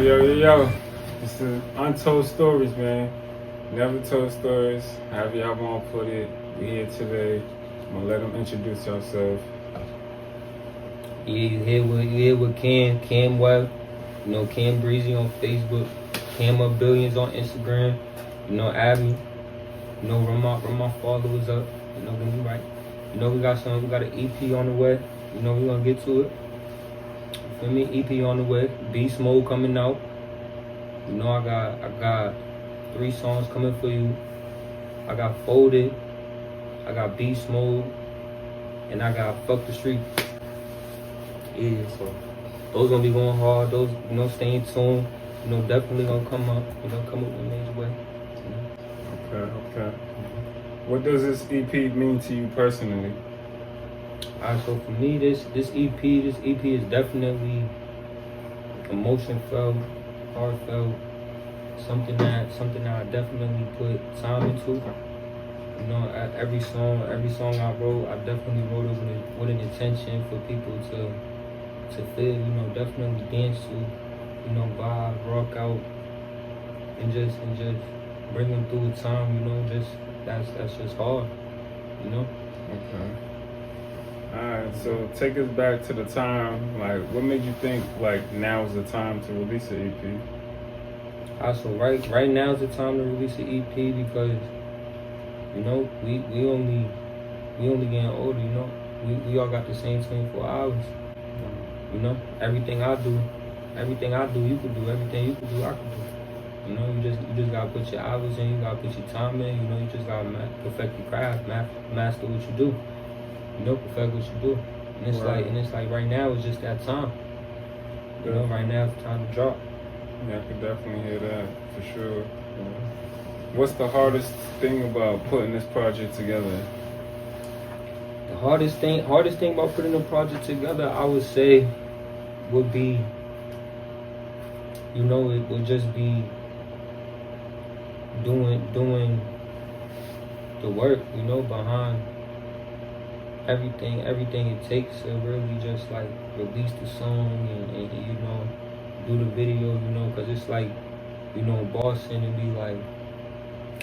Yo. It's the Untold Stories, man. Never told stories. However y'all want to put it. We here today. I'm going to let them introduce yourself. Yeah, you here with Cam Webbe. You know, Cam Breezy on Facebook. Cam Up Billions on Instagram. You know, add me. You know, run my followers up. You know, get me right. You know, we got an EP on the way. You know, we gonna get to it. You feel me? EP on the way. Beast Mode coming out. You know, I got 3 songs coming for you. I got Folded. I got Beast Mode. And I got Fuck the Street. Yeah, so those gonna be going hard. Those, you know, staying tuned. You know, definitely gonna come up. You know, come up in a major way. You know? Okay. What does this EP mean to you personally? Alright, so for me, this EP is definitely emotion felt, heartfelt, something that I definitely put time into. You know, every song I wrote, I definitely wrote it with an intention for people to feel, you know, definitely dance to, you know, vibe, rock out, and just bring them through a time, you know, just that's just hard, you know. Okay. Alright, so take us back to the time, like, what made you think, like, now's the time to release an EP? Alright, so right now is the time to release an EP because, you know, we only getting older, you know. We all got the same 24 hours. You know, everything I do, you can do. Everything you can do, I can do. You know, you just gotta put your hours in, you gotta put your time in, you know, you just gotta perfect your craft, master what you do. You know, perfect what you do. And it's like right now it's just that time. You know, right now it's time to drop. Yeah, I can definitely hear that for sure. What's the hardest thing about putting this project together? The hardest thing about putting a project together, I would say, would be, you know, it would just be doing the work, you know, behind everything it takes to really just like release the song and you know, do the video, you know, because it's like, you know, Boston and be like,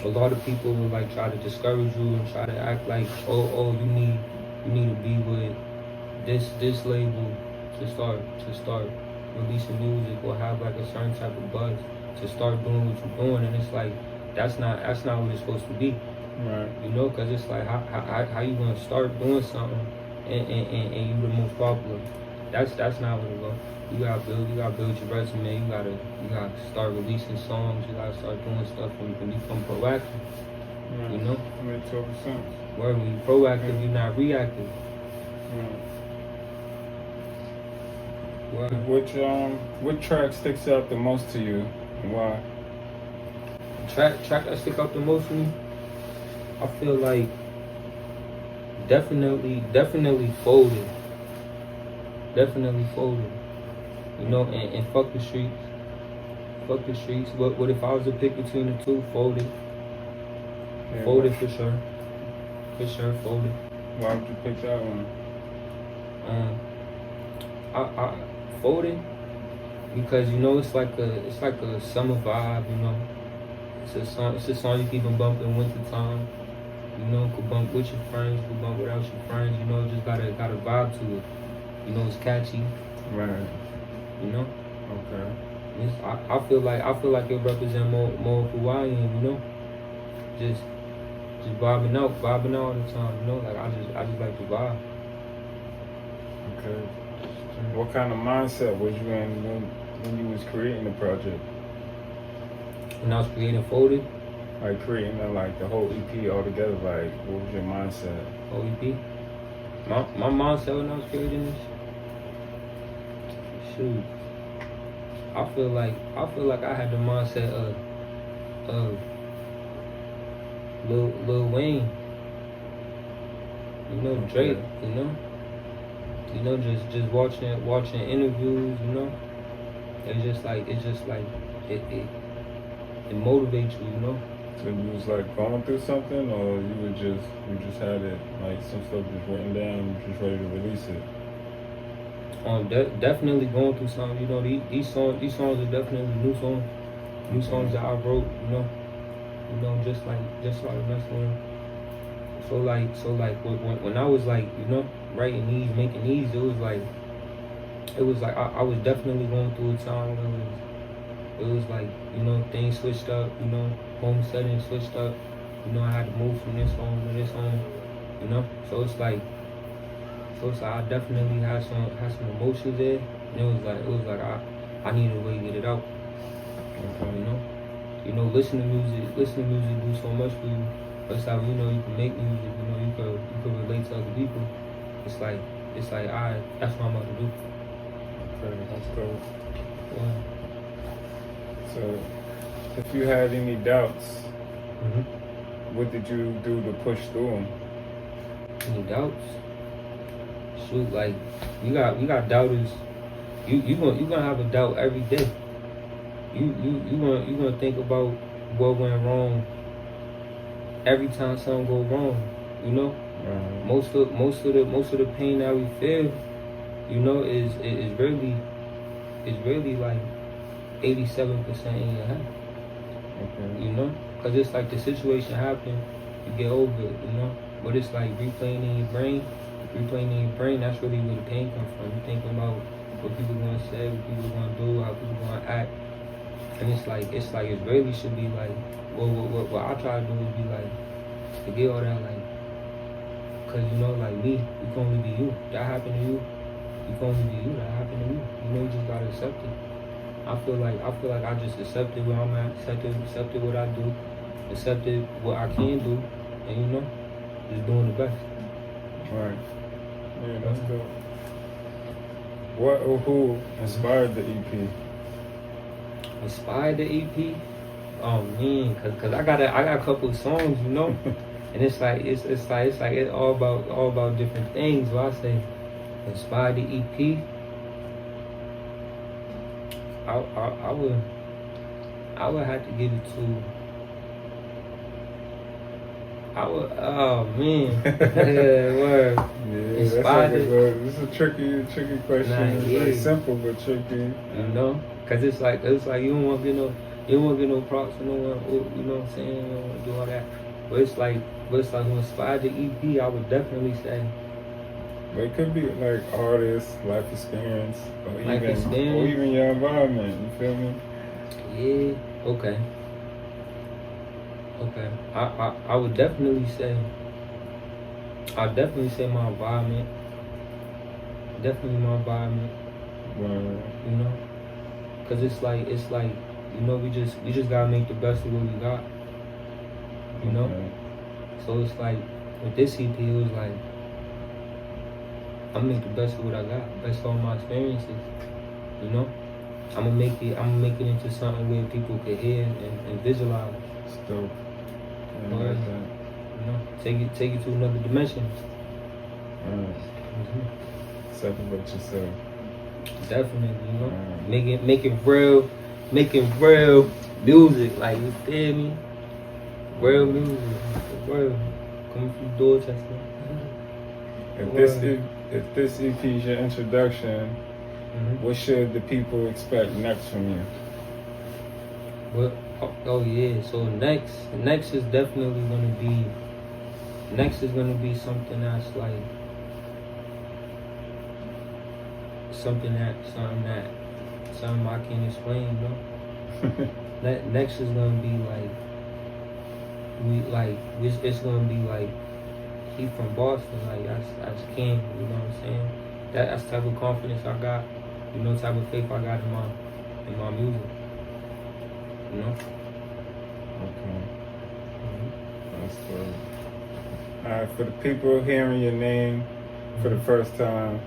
a lot of people will like try to discourage you and try to act like, oh, you need to be with this label to start releasing music or have like a certain type of buzz to start doing what you're doing, and it's like that's not what it's supposed to be. Right. You know, because it's like how you gonna start doing something and you the most popular? That's not what it goes. You gotta build your resume. You gotta start releasing songs. You gotta start doing stuff and become proactive. Right. You know. That makes total sense. Where when you're proactive, you're not reactive. Right. What track sticks out the most to you and why? Track that stick out the most for me, I feel like definitely Folded. Definitely Folded. You know, and Fuck the Streets. Fuck the Streets. What if I was to pick between the two? Folded. Yeah, Folded for sure. For sure, Folded. Why would you pick that one? I Folded because, you know, it's like a summer vibe, you know. It's a song you can even bump in winter time. You know, could bump with your friends, could bump without your friends, you know, just got a vibe to it. You know, it's catchy. Right. You know? Okay. I feel like it represents more of who I am, you know? Just vibing out all the time, you know? Like I just like to vibe. Okay. What kind of mindset was you in when you was creating the project? When I was creating Folded? Like creating the whole EP all together, like what was your mindset? Whole EP? My mindset when I was creating this? Shoot. I feel like I had the mindset of Lil Wayne. You know, Drake, you know? You know, just watching interviews, you know? It's just like it motivates you, you know? So you was like going through something, or you just had it like some stuff just written down, just ready to release it? Definitely going through something. You know, these songs are definitely new songs that I wrote. You know, just like that's one. So like when I was like, you know, writing these, making these, it was like I was definitely going through a time where it was like, you know, things switched up, you know, home settings switched up, you know, I had to move from this home to this home, you know. So it's like I definitely had some emotions there, and it was like I needed a way to get it out. You know, listen to music do so much for you. But it's like, you know, you can make music, you know, you could relate to other people. It's like that's what I'm about to do. Okay, that's dope. Yeah. So, if you had any doubts, Mm-hmm. what did you do to push through them? Any doubts? Shoot, like you got doubters. You gonna have a doubt every day. You gonna think about what went wrong every time something go wrong. You know, most of the pain that we feel, you know, is really like 87% in your head. Okay. You know, cause it's like the situation happened, you get over it. You know, but it's like replaying in your brain. That's really where the pain comes from. You thinking about what people gonna say, what people gonna do, how people gonna act, and it's like it really should be like, what I try to do is be like, forget all that, like, cause you know, like me, you can only be you. That happened to you. You can only be you. That happened to you. You know, you just gotta accept it. I feel like I just accepted where I'm at, accepted what I do, accepted what I can do, and you know, just doing the best. Right. Yeah, that's dope. What or who inspired the EP? Inspired the EP? Oh man, cause I got a couple of songs, you know, and it's all about different things. So I say, inspired the EP. I would have to give it to. Oh man, word. Yeah, this is a tricky question. It's very simple but tricky. You know, cause it's like you don't want to get no props for no one. You know what I'm saying? You don't want to do all that. But it's like who inspired the EP? I would definitely say. But it could be like artists, life experience, or experience. even your environment. You feel me? Yeah. Okay. I would definitely say. I'd definitely say my environment. Definitely my environment. Right. You know, cause it's like you know, we just gotta make the best of what we got. You know. Okay. So it's like with this EP, it was like I'm gonna make the best of what I got, best of all my experiences. You know, I'm gonna make it into something where people can hear and visualize. It's dope. You know, take it to another dimension. Separate yourself. Definitely, you know, making real music. Like, you feel me? Real music, real coming from Dorchester. If this EP is your introduction, what should the people expect next from you? Well, oh yeah. So next is definitely gonna be something that's like something I can't explain, you know. Next is gonna be it's gonna be like he from Boston, like that's Cam, you know what I'm saying? That's the type of confidence I got, you know, type of faith I got in my music. You know? Okay. That's good. Alright, for the people hearing your name for the first time,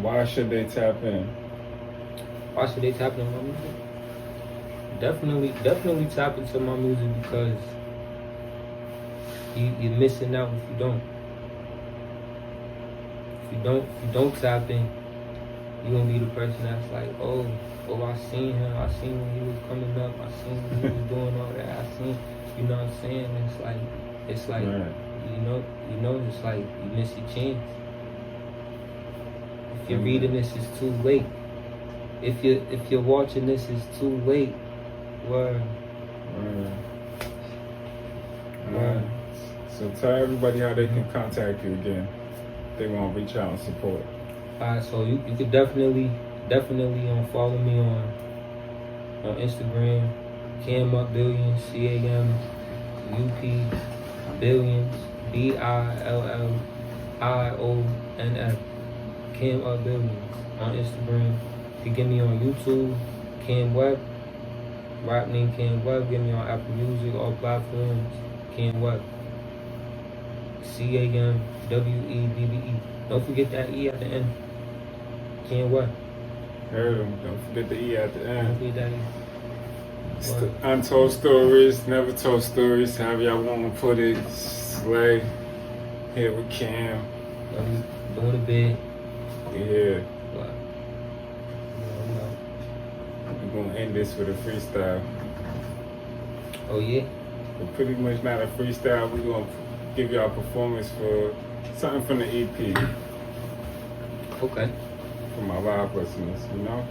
why should they tap in? Why should they tap into my music? Definitely tap into my music because you're missing out if you don't. If you don't tap in, you're gonna be the person that's like, oh, I seen him, I seen when he was coming up, I seen when he was doing all that, I seen, you know what I'm saying? It's like, right. you know, it's like you miss your chance. If you're reading this, it's too late. If you're watching this, it's too late. Word. Alright. So tell everybody how they can contact you again. They want to reach out and support. Alright, so you could definitely follow me on Instagram, Cam Up Billions, CAMUP Billions, BILLIONS, Cam Up Billions on Instagram. You can get me on YouTube, Cam Webbe, rap name Cam Webbe. Get me on Apple Music, all platforms, Cam Webbe, CAMWEBBE. Don't forget that E at the end. Cam Webbe. Heard them. Don't forget the E at the Don't end. forget that E. Untold stories, never told stories, however y'all want to put it. Slay. Here with Cam. Doing a bit. Yeah. But, We're going to end this with a freestyle. oh yeah? But pretty much not a freestyle. We're going to give y'all a performance for something from the EP. Okay. For my live listeners, you know?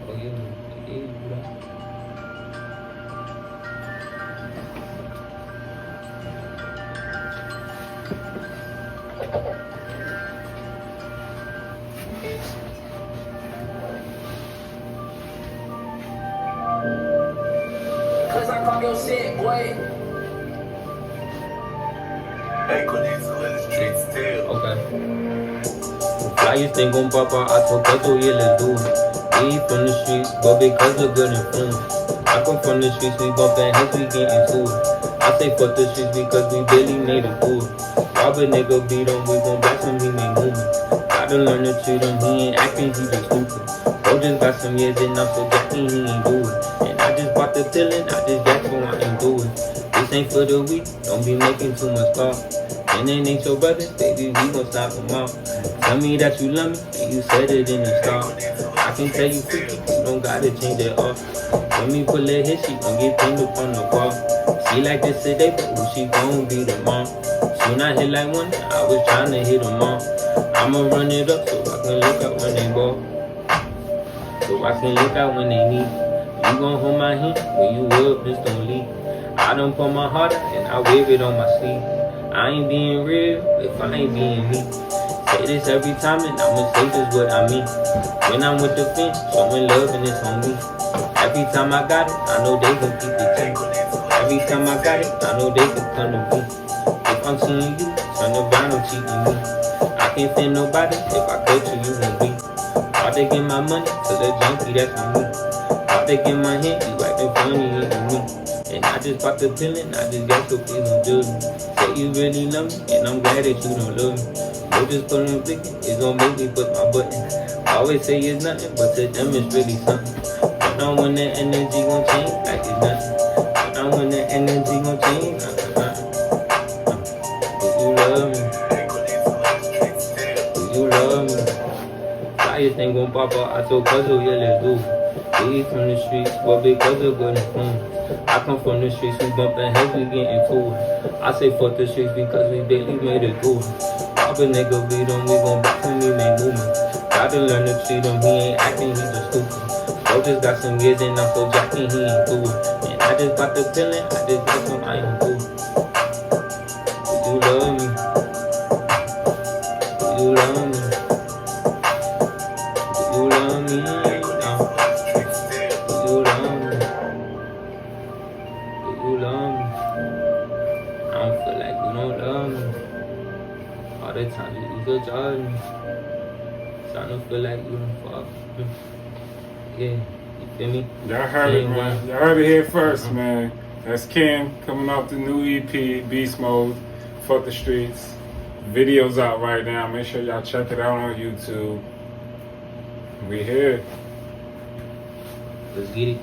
Oh yeah, yeah, you do that. Cause I call your shit, boy. Hey, Cornelius, let the streets tell. Okay. Flyers ain't gon' pop out, I told Cuzzo, yeah, let's do it. We from the streets, but because of good influence. I come from the streets, we bumpin' heads, we getting to it. I say fuck the streets because we barely made it through it. Rob a nigga, beat him, we gon' blast him, he make movement. Gotta learn to treat him, he ain't acting, he just stupid. Bro just got some years and I'm so jacking, he ain't do it. And I just bought the pill and I just got so I ain't do it. This ain't for the weak, don't be making too much talk. And they ain't your brothers, baby, we gon' stop them out. Tell me that you love me, and you said it in the start. I can tell you freaky, you don't gotta change it off. When me pull her hit, she gon' get pinned up on the wall. She like this today, but who she gon' be tomorrow? She not hit like one, I was tryna hit them all. I'ma run it up so I can look out when they ball. So I can look out when they need. You gon' hold my hand when you up, just don't leave. I done put my heart out and I wear it on my sleeve. I ain't being real if I ain't being me. Say this every time and I'ma say this what I mean. When I'm with the fans, showing love and it's on me. Every time I got it, I know they gon' keep it cheap. Every time I got it, I know they can come to me. If I'm seeing you, turn around and cheating me. I can't feel nobody, if I cut you won't be. All they get my money, cause the junkie that's on me. All they get my hand, you acting funny, ain't me. And I just bought the pill and I just got so please don't judge me. Say you really love me, and I'm glad that you don't love me. No just put on flicking, it's gon' make me push my button. Always say it's nothing, but to them it's really something. But on when the energy gon' change, like it's nothing. But on when the energy gon' change, do you love me? Do you love me? Flyers ain't gon' pop out, I told Cuzzo, yeah, let's do it. We from the streets, but because of good influence. I come from the streets, we bumpin' heads, we getting to it. I say fuck the streets because we barely made it through it. Rob a nigga, beat him, we gon' box him, he make movement. Gotta learn to treat him, he ain't acting, he just stupid. Bro just got some years and I'm so jacking, he ain't do it. And I just bought the pill and I just got some, I ain't do it. Do you love me? Do you love me? Do you love me? All the time you could judge me. Starting to feel like you done fuck. Yeah, you feel me? Y'all heard it, man. Y'all heard it here first, man. That's Cam coming off the new EP, Beast Mode, Fuck the Streets. Video's out right now. Make sure y'all check it out on YouTube. We here. Let's get it.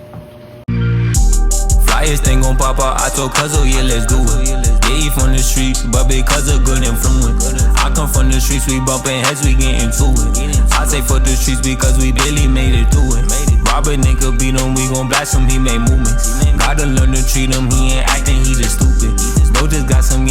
Flyers ain't gon' pop out, I told Cuzzo, yeah, let's do it. Yeah, he from the streets, but because of good influence. I come from the streets, we bumpin' heads, we getting to it. I say fuck the streets because we barely made it through it. Rob a nigga, beat him, we gon' blast him, he made movements. Gotta learn to treat him, he ain't acting, he just stupid. Bro just got some